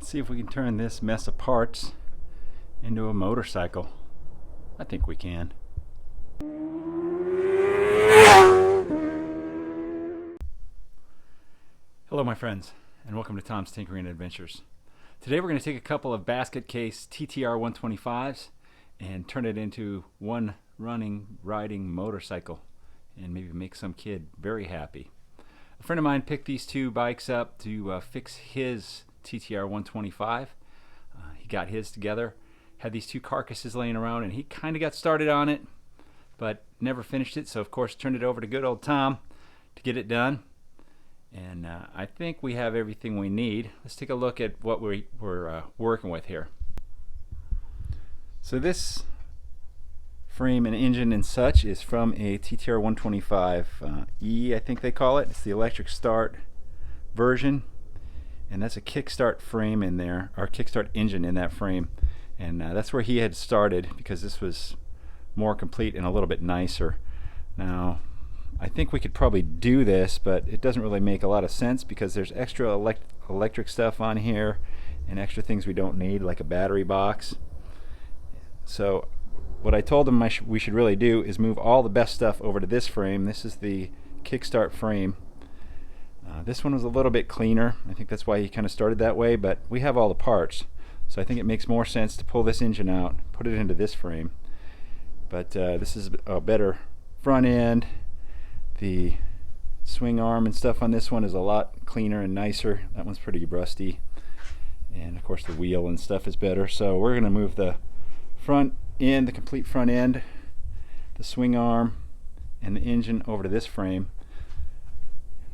Let's see if we can turn this mess of parts into a motorcycle. I think we can. Hello my friends, and welcome to Tom's Tinkering Adventures. Today we're going to take a couple of basket case TTR125s and turn it into one riding motorcycle and maybe make some kid very happy. A friend of mine picked these two bikes up to fix his TTR125. He got his together, had these two carcasses laying around, and he kind of got started on it but never finished it, so of course turned it over to good old Tom to get it done. And I think we have everything we need. Let's take a look at what we're working with here. So frame and engine and such is from a TTR125E, I think they call it. It's the electric start version, and that's a kickstart frame in there, or kickstart engine in that frame, and that's where he had started because this was more complete and a little bit nicer. Now I think we could probably do this, but it doesn't really make a lot of sense because there's extra electric stuff on here and extra things we don't need, like a battery box. So what I told him we should really do is move all the best stuff over to this frame. This is the kickstart frame. This one was a little bit cleaner. I think that's why he kind of started that way, but we have all the parts. So I think it makes more sense to pull this engine out, put it into this frame. But this is a better front end. The swing arm and stuff on this one is a lot cleaner and nicer. That one's pretty rusty, and of course the wheel and stuff is better. So we're going to move the front end, the complete front end, the swing arm, and the engine over to this frame.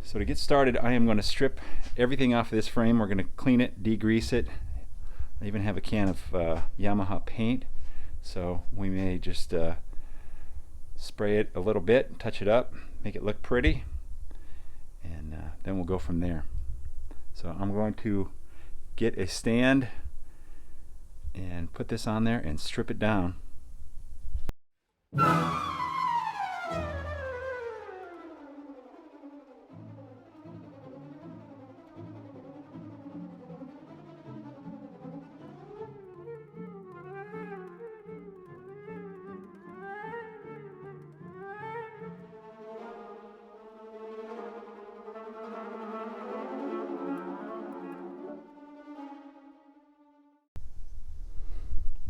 So to get started, I am going to strip everything off of this frame. We're going to clean it, degrease it. I even have a can of Yamaha paint, so we may just spray it a little bit, touch it up, make it look pretty, and then we'll go from there. So I'm going to get a stand and put this on there and strip it down.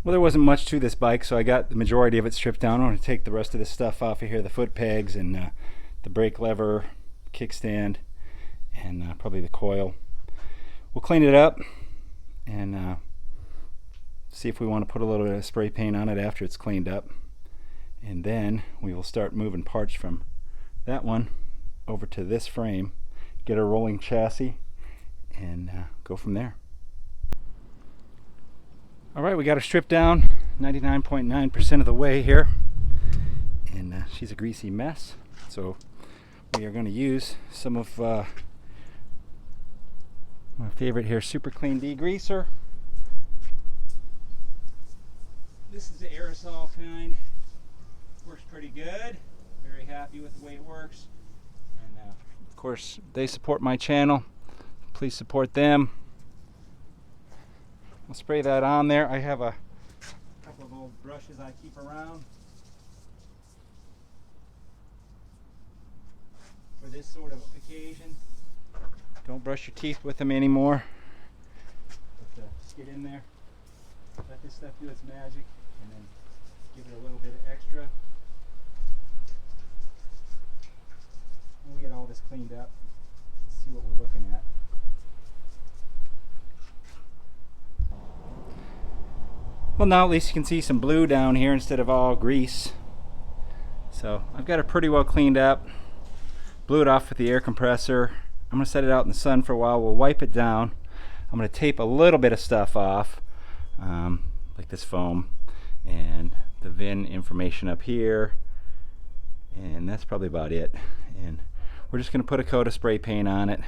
Well, there wasn't much to this bike, so I got the majority of it stripped down. I'm going to take the rest of this stuff off of here, the foot pegs and the brake lever, kickstand, and probably the coil. We'll clean it up and see if we want to put a little bit of spray paint on it after it's cleaned up. And then we will start moving parts from that one over to this frame, get a rolling chassis, and go from there. Alright, we got her stripped down 99.9% of the way here, and she's a greasy mess, so we are going to use some of my favorite here, Super Clean Degreaser. This is the aerosol kind. Works pretty good. Very happy with the way it works, and of course they support my channel. Please support them. I'll spray that on there. I have a couple of old brushes I keep around for this sort of occasion. Don't brush your teeth with them anymore. But just get in there, let this stuff do its magic, and then give it a little bit of extra. When we get all this cleaned up, let's see what we're looking at. Well, now at least you can see some blue down here instead of all grease. So I've got it pretty well cleaned up. Blew it off with the air compressor. I'm going to set it out in the sun for a while. We'll wipe it down. I'm going to tape a little bit of stuff off, like this foam and the VIN information up here, and that's probably about it. And we're just going to put a coat of spray paint on it.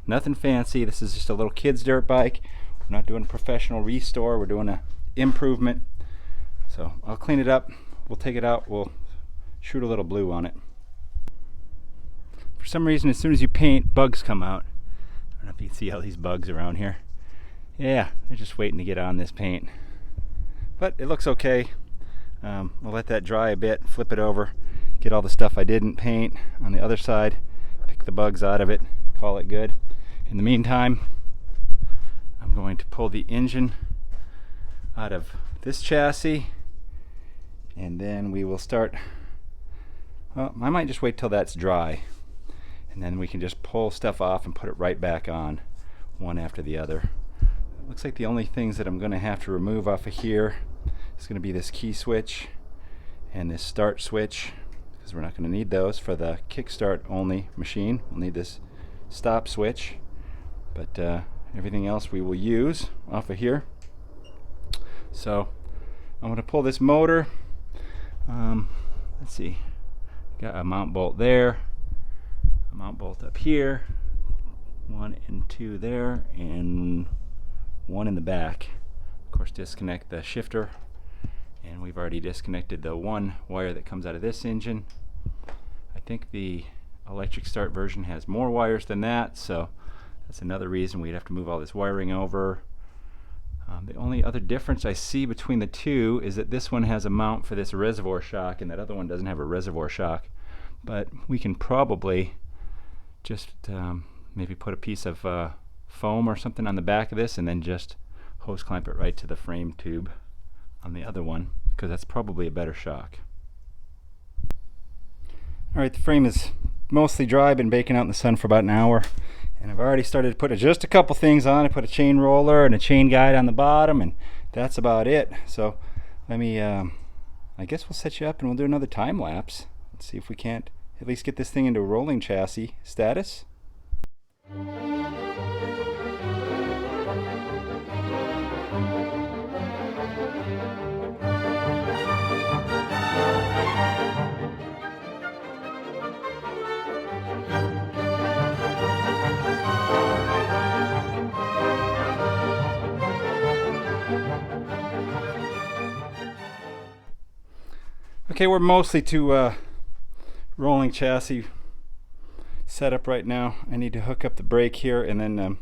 Nothing fancy. This is just a little kid's dirt bike. We're not doing a professional restore. We're doing a improvement. So I'll clean it up, we'll take it out, we'll shoot a little blue on it. For some reason, as soon as you paint, bugs come out. I don't know if you can see all these bugs around here. Yeah, they're just waiting to get on this paint. But it looks okay. We'll let that dry a bit, flip it over, get all the stuff I didn't paint on the other side, pick the bugs out of it, call it good. In the meantime, I'm going to pull the engine out of this chassis, and then we will start. Well, I might just wait till that's dry, and then we can just pull stuff off and put it right back on, one after the other. It looks like the only things that I'm going to have to remove off of here is going to be this key switch and this start switch, because we're not going to need those for the kickstart only machine. We'll need this stop switch, but everything else we will use off of here. So I'm going to pull this motor. Let's see, got a mount bolt there, a mount bolt up here, 1 and 2 there, and 1 in the back. Of course, disconnect the shifter, and we've already disconnected the 1 wire that comes out of this engine. I think the electric start version has more wires than that, so that's another reason we'd have to move all this wiring over. The only other difference I see between the two is that this one has a mount for this reservoir shock and that other one doesn't have a reservoir shock. But we can probably just maybe put a piece of foam or something on the back of this and then just hose clamp it right to the frame tube on the other one, because that's probably a better shock. Alright, the frame is mostly dry, been baking out in the sun for about an hour. And I've already started to put just a couple things on. I put a chain roller and a chain guide on the bottom, and that's about it. So let me, I guess we'll set you up and we'll do another time lapse. Let's see if we can't at least get this thing into rolling chassis status. Okay, we're mostly to rolling chassis setup right now. I need to hook up the brake here, and then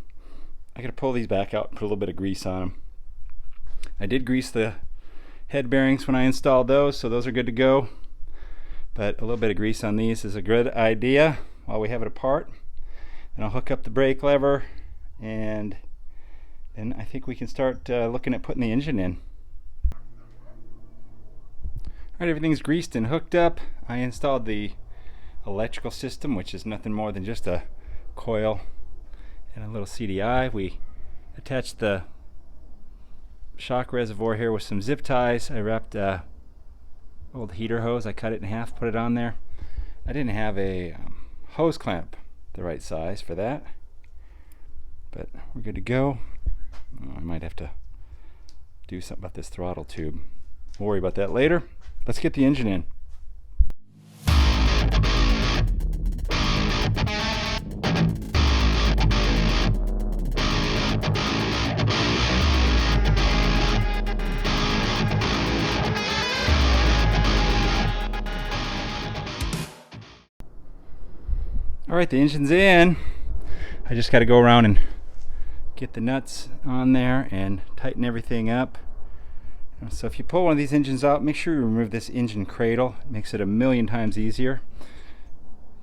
I gotta pull these back out and put a little bit of grease on them. I did grease the head bearings when I installed those, so those are good to go. But a little bit of grease on these is a good idea while we have it apart. Then I'll hook up the brake lever, and then I think we can start looking at putting the engine in. Alright, everything's greased and hooked up. I installed the electrical system, which is nothing more than just a coil and a little CDI. We attached the shock reservoir here with some zip ties. I wrapped a old heater hose. I cut it in half, put it on there. I didn't have a hose clamp the right size for that, but we're good to go. I might have to do something about this throttle tube. We'll worry about that later. Let's get the engine in. Alright, the engine's in. I just got to go around and get the nuts on there and tighten everything up. So if you pull one of these engines out, make sure you remove this engine cradle. It makes it 1,000,000 times easier.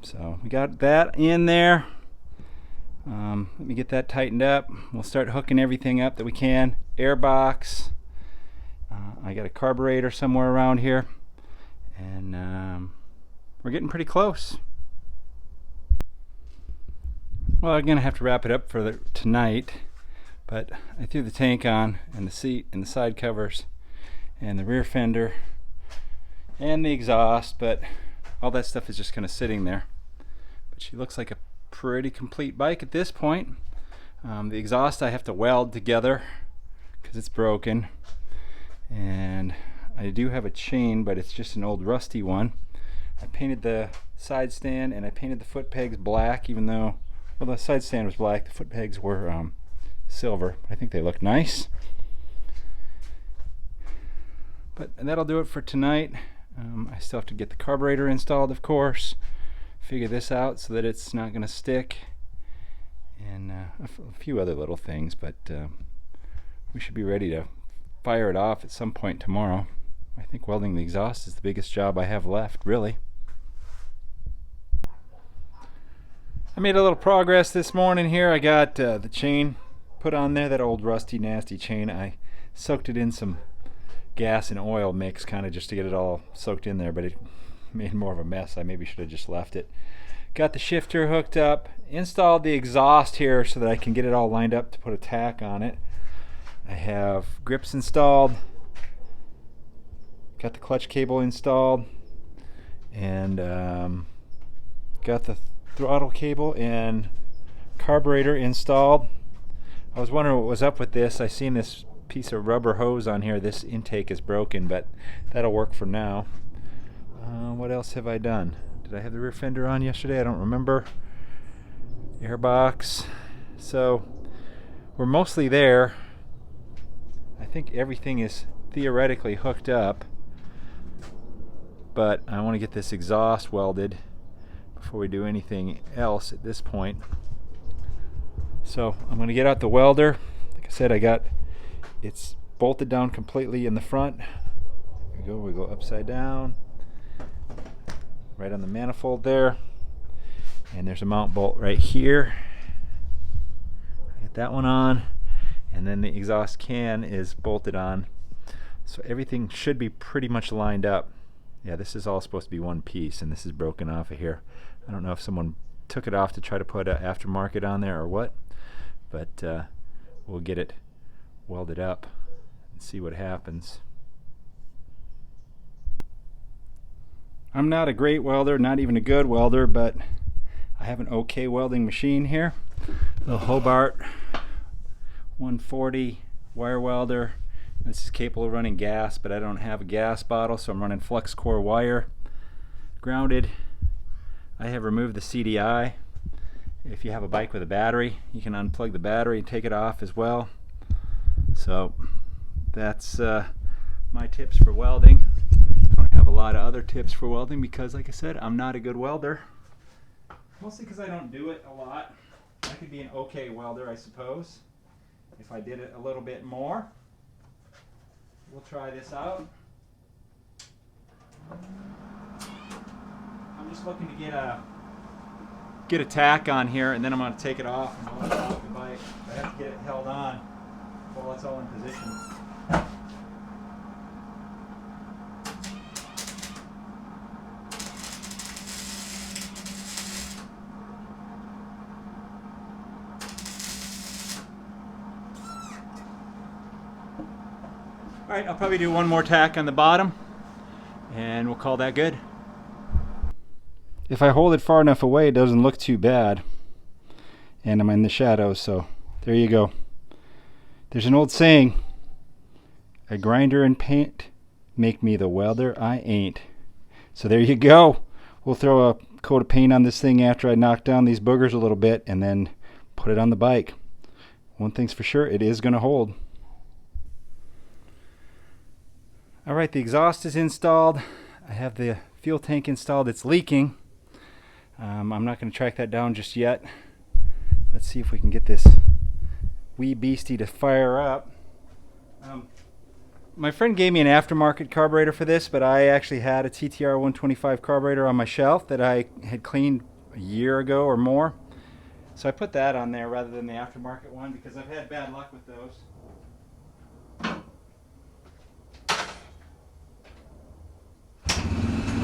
So we got that in there. Let me get that tightened up. We'll start hooking everything up that we can. Air box. I got a carburetor somewhere around here, and we're getting pretty close. Well, I'm gonna have to wrap it up for tonight, but I threw the tank on, and the seat, and the side covers, and the rear fender, and the exhaust, but all that stuff is just kind of sitting there. But she looks like a pretty complete bike at this point. The exhaust I have to weld together because it's broken, and I do have a chain, but it's just an old rusty one. I painted the side stand and I painted the foot pegs black, even though, well, the side stand was black, the foot pegs were silver. I think they look nice. But that'll do it for tonight. I still have to get the carburetor installed, of course, figure this out so that it's not going to stick, and a few other little things, but we should be ready to fire it off at some point tomorrow. I think welding the exhaust is the biggest job I have left, really. I made a little progress this morning here. I got the chain put on there, that old rusty nasty chain. I soaked it in some gas and oil mix kind of just to get it all soaked in there, but it made more of a mess. I maybe should have just left it. Got the shifter hooked up, installed the exhaust here so that I can get it all lined up to put a tack on it. I have grips installed, got the clutch cable installed, and got the throttle cable and carburetor installed. I was wondering what was up with this. I seen this piece of rubber hose on here. This intake is broken, but that'll work for now. What else have I done? Did I have the rear fender on yesterday? I don't remember. Airbox. So we're mostly there. I think everything is theoretically hooked up, but I want to get this exhaust welded before we do anything else at this point. So I'm going to get out the welder. Like I said, it's bolted down completely in the front. We go upside down, right on the manifold there, and there's a mount bolt right here. Get that one on, and then the exhaust can is bolted on, so everything should be pretty much lined up. Yeah, this is all supposed to be one piece, and this is broken off of here. I don't know if someone took it off to try to put an aftermarket on there or what, but we'll get it welded up and see what happens. I'm not a great welder, not even a good welder, but I have an okay welding machine here. The Hobart 140 wire welder. This is capable of running gas, but I don't have a gas bottle, so I'm running flux core wire. Grounded. I have removed the CDI. If you have a bike with a battery, you can unplug the battery and take it off as well. So that's my tips for welding. I don't have a lot of other tips for welding because, like I said, I'm not a good welder. Mostly because I don't do it a lot. I could be an okay welder, I suppose, if I did it a little bit more. We'll try this out. I'm just looking to get a tack on here, and then I'm going to take it off and hold it off the bike. I have to get it held on while it's all in position. Alright, I'll probably do one more tack on the bottom, and we'll call that good. If I hold it far enough away, it doesn't look too bad. And I'm in the shadows, so there you go. There's an old saying, a grinder and paint make me the welder I ain't. So there you go. We'll throw a coat of paint on this thing after I knock down these boogers a little bit, and then put it on the bike. One thing's for sure, it is going to hold. Alright, the exhaust is installed. I have the fuel tank installed. It's leaking. I'm not going to track that down just yet. Let's see if we can get this wee beastie to fire up. My friend gave me an aftermarket carburetor for this, but I actually had a TTR125 carburetor on my shelf that I had cleaned a year ago or more. So I put that on there rather than the aftermarket one because I've had bad luck with those.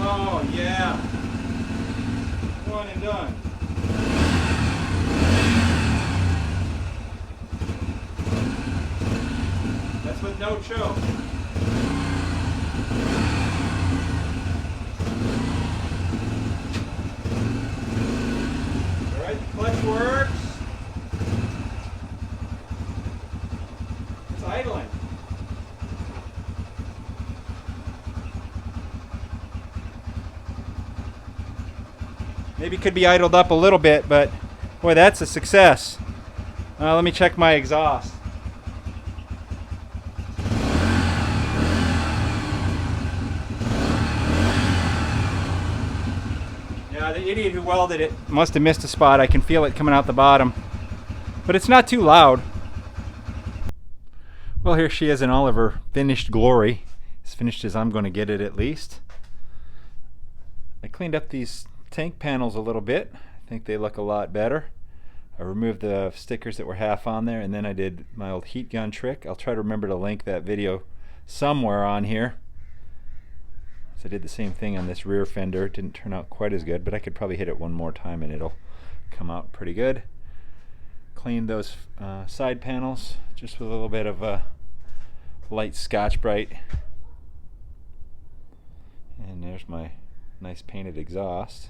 Oh yeah, one and done. That's with no choke. Alright, the clutch works. It's idling. Maybe it could be idled up a little bit, but boy, that's a success. Let me check my exhaust. Yeah, the idiot who welded it must have missed a spot. I can feel it coming out the bottom, but it's not too loud. Well, here she is in all of her finished glory, as finished as I'm going to get it at least. I cleaned up these tank panels a little bit. I think they look a lot better. I removed the stickers that were half on there, and then I did my old heat gun trick. I'll try to remember to link that video somewhere on here. So I did the same thing on this rear fender. It didn't turn out quite as good, but I could probably hit it one more time and it'll come out pretty good. Cleaned those side panels just with a little bit of light Scotch-Brite. And there's my nice painted exhaust.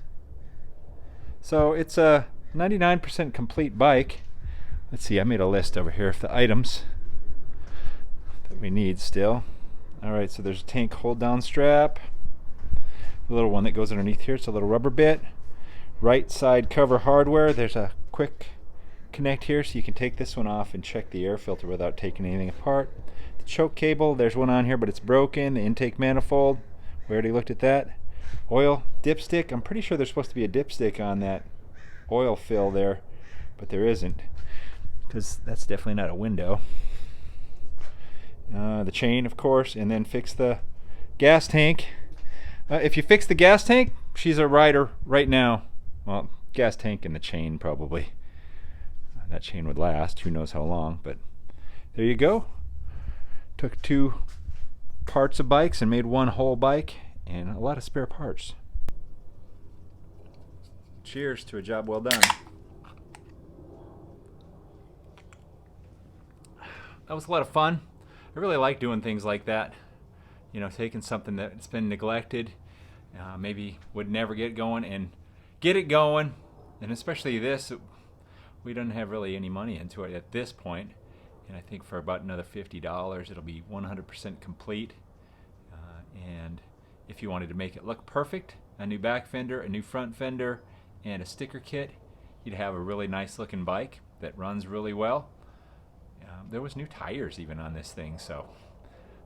So it's a 99% complete bike. Let's see, I made a list over here of the items that we need still. Alright, so there's a tank hold down strap. The little one that goes underneath here, it's a little rubber bit. Right side cover hardware, there's a quick connect here so you can take this one off and check the air filter without taking anything apart. The choke cable, there's one on here but it's broken. The intake manifold, we already looked at that. Oil dipstick, I'm pretty sure there's supposed to be a dipstick on that oil fill there, but there isn't, because that's definitely not a window. The chain, of course, and then fix the gas tank. If you fix the gas tank, she's a rider right now. Well, gas tank and the chain probably. That chain would last, who knows how long, but there you go. Took two parts of bikes and made one whole bike, and a lot of spare parts. Cheers to a job well done. That was a lot of fun. I really like doing things like that. You know, taking something that's been neglected, maybe would never get going, and get it going. And especially this, we don't have really any money into it at this point. And I think for about another $50, it'll be 100% complete. And if you wanted to make it look perfect, a new back fender, a new front fender, and a sticker kit, you'd have a really nice looking bike that runs really well. There was new tires even on this thing, so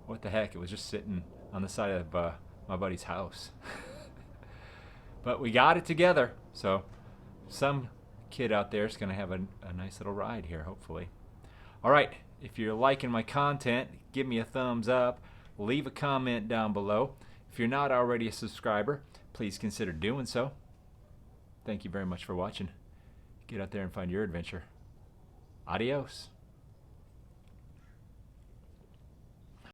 what the heck, it was just sitting on the side of my buddy's house. But we got it together, so some kid out there is going to have a nice little ride here, hopefully. Alright, if you're liking my content, give me a thumbs up, leave a comment down below. If you're not already a subscriber, please consider doing so. Thank you very much for watching. Get out there and find your adventure. Adios.